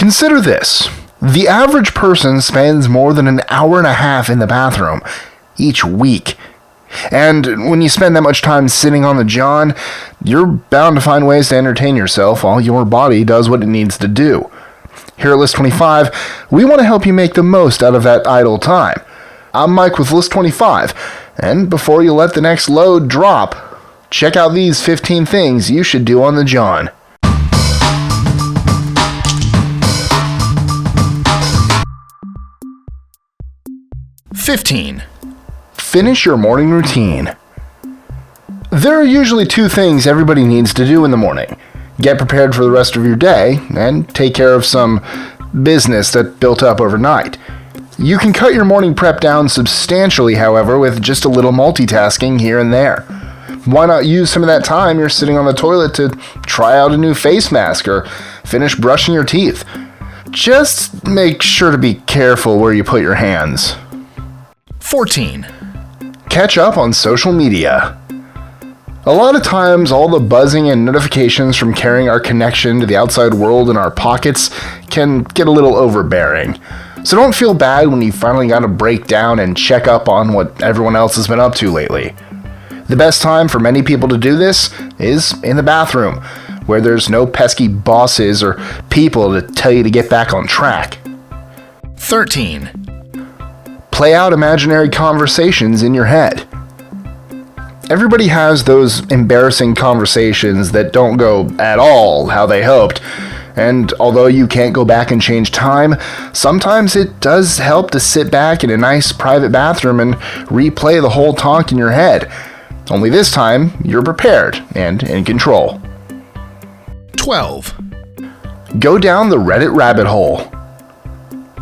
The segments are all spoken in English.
Consider this. The average person spends more than an hour and a half in the bathroom each week. And when you spend that much time sitting on the john, you're bound to find ways to entertain yourself while your body does what it needs to do. Here at List 25, we want to help you make the most out of that idle time. I'm Mike with List 25, and before you let the next load drop, check out these 15 things you should do on the john. 15. Finish your morning routine. There are usually two things everybody needs to do in the morning. Get prepared for the rest of your day, and take care of some business that built up overnight. You can cut your morning prep down substantially, however, with just a little multitasking here and there. Why not use some of that time you're sitting on the toilet to try out a new face mask or finish brushing your teeth? Just make sure to be careful where you put your hands. 14. Catch up on social media. A lot of times, all the buzzing and notifications from carrying our connection to the outside world in our pockets can get a little overbearing. So don't feel bad when you finally gotta break down and check up on what everyone else has been up to lately. The best time for many people to do this is in the bathroom, where there's no pesky bosses or people to tell you to get back on track. 13. Play out imaginary conversations in your head. Everybody has those embarrassing conversations that don't go at all how they hoped, and although you can't go back and change time, sometimes it does help to sit back in a nice private bathroom and replay the whole talk in your head. Only this time, you're prepared and in control. 12. Go down the Reddit rabbit hole.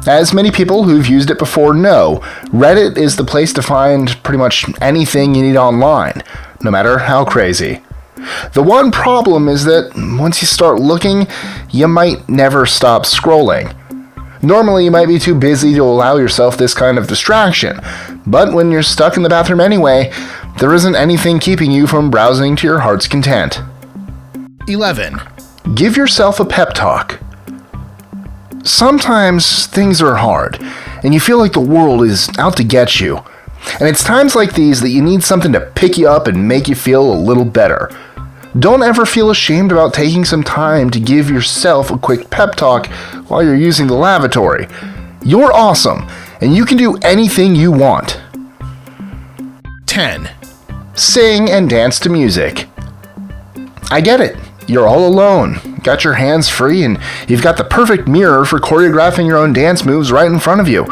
As many people who've used it before know, Reddit is the place to find pretty much anything you need online, no matter how crazy. The one problem is that once you start looking, you might never stop scrolling. Normally, you might be too busy to allow yourself this kind of distraction, but when you're stuck in the bathroom anyway, there isn't anything keeping you from browsing to your heart's content. 11. Give yourself a pep talk. Sometimes things are hard, and you feel like the world is out to get you. And it's times like these that you need something to pick you up and make you feel a little better. Don't ever feel ashamed about taking some time to give yourself a quick pep talk while you're using the lavatory. You're awesome, and you can do anything you want. 10. Sing and dance to music. I get it. You're all alone, got your hands free, and you've got the perfect mirror for choreographing your own dance moves right in front of you.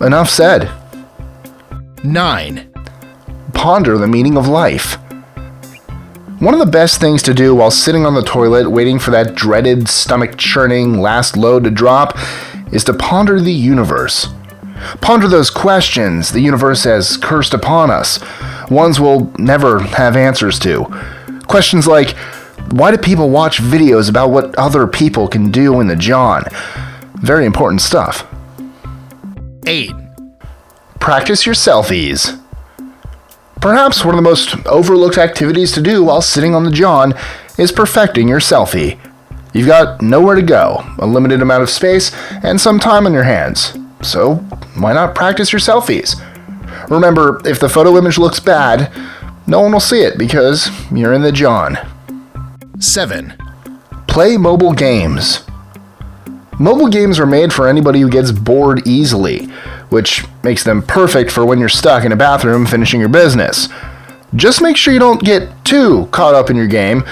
Enough said. 9. Ponder the meaning of life. One of the best things to do while sitting on the toilet waiting for that dreaded stomach-churning last load to drop is to ponder the universe. Ponder those questions the universe has cursed upon us, ones we'll never have answers to. Questions like, why do people watch videos about what other people can do in the john? Very important stuff. 8. Practice your selfies. Perhaps one of the most overlooked activities to do while sitting on the john is perfecting your selfie. You've got nowhere to go, a limited amount of space, and some time on your hands. So why not practice your selfies? Remember, if the photo image looks bad, no one will see it because you're in the john. 7. Play mobile games. Mobile games are made for anybody who gets bored easily, which makes them perfect for when you're stuck in a bathroom finishing your business. Just make sure you don't get too caught up in your game,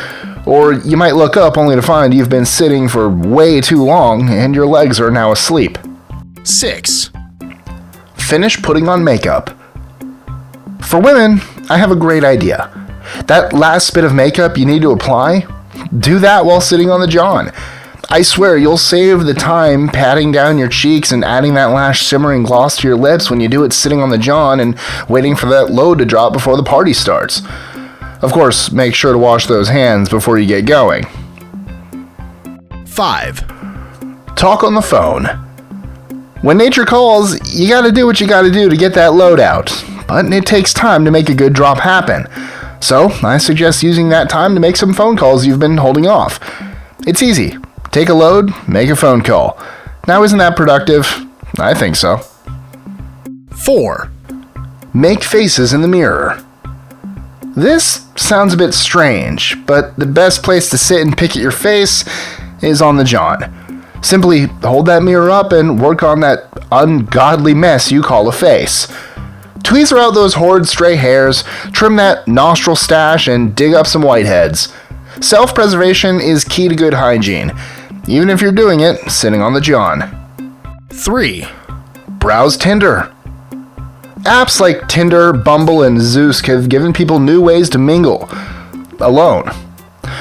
or you might look up only to find you've been sitting for way too long and your legs are now asleep. 6. Finish putting on makeup. For women, I have a great idea. That last bit of makeup you need to apply, do that while sitting on the john. I swear you'll save the time patting down your cheeks and adding that last shimmering gloss to your lips when you do it sitting on the john and waiting for that load to drop before the party starts. Of course, make sure to wash those hands before you get going. 5. Talk on the phone. When nature calls, you gotta do what you gotta do to get that load out, but it takes time to make a good drop happen. So, I suggest using that time to make some phone calls you've been holding off. It's easy. Take a load, make a phone call. Now isn't that productive? I think so. 4. Make faces in the mirror. This sounds a bit strange, but the best place to sit and pick at your face is on the john. Simply hold that mirror up and work on that ungodly mess you call a face. Tweezer out those horrid stray hairs, trim that nostril stash, and dig up some whiteheads. Self-preservation is key to good hygiene, even if you're doing it sitting on the john. 3. Browse Tinder. Apps like Tinder, Bumble, and Zoosk have given people new ways to mingle alone.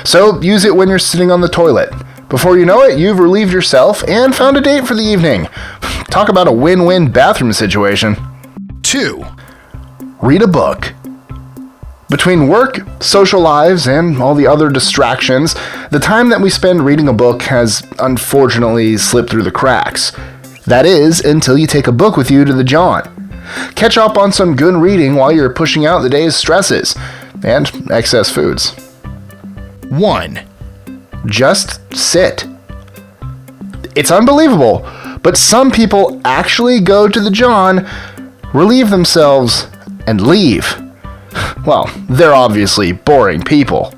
So use it when you're sitting on the toilet. Before you know it, you've relieved yourself and found a date for the evening. Talk about a win-win bathroom situation. 2. Read a book. Between work, social lives, and all the other distractions, the time that we spend reading a book has unfortunately slipped through the cracks. That is, until you take a book with you to the john. Catch up on some good reading while you're pushing out the day's stresses and excess foods. 1. Just sit. It's unbelievable, but some people actually go to the john, relieve themselves, and leave. Well, they're obviously boring people.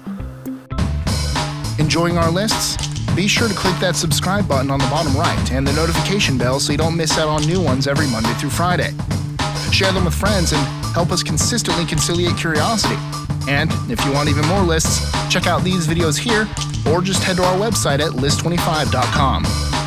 Enjoying our lists? Be sure to click that subscribe button on the bottom right and the notification bell so you don't miss out on new ones every Monday through Friday. Share them with friends and help us consistently conciliate curiosity. And if you want even more lists, check out these videos here or just head to our website at list25.com.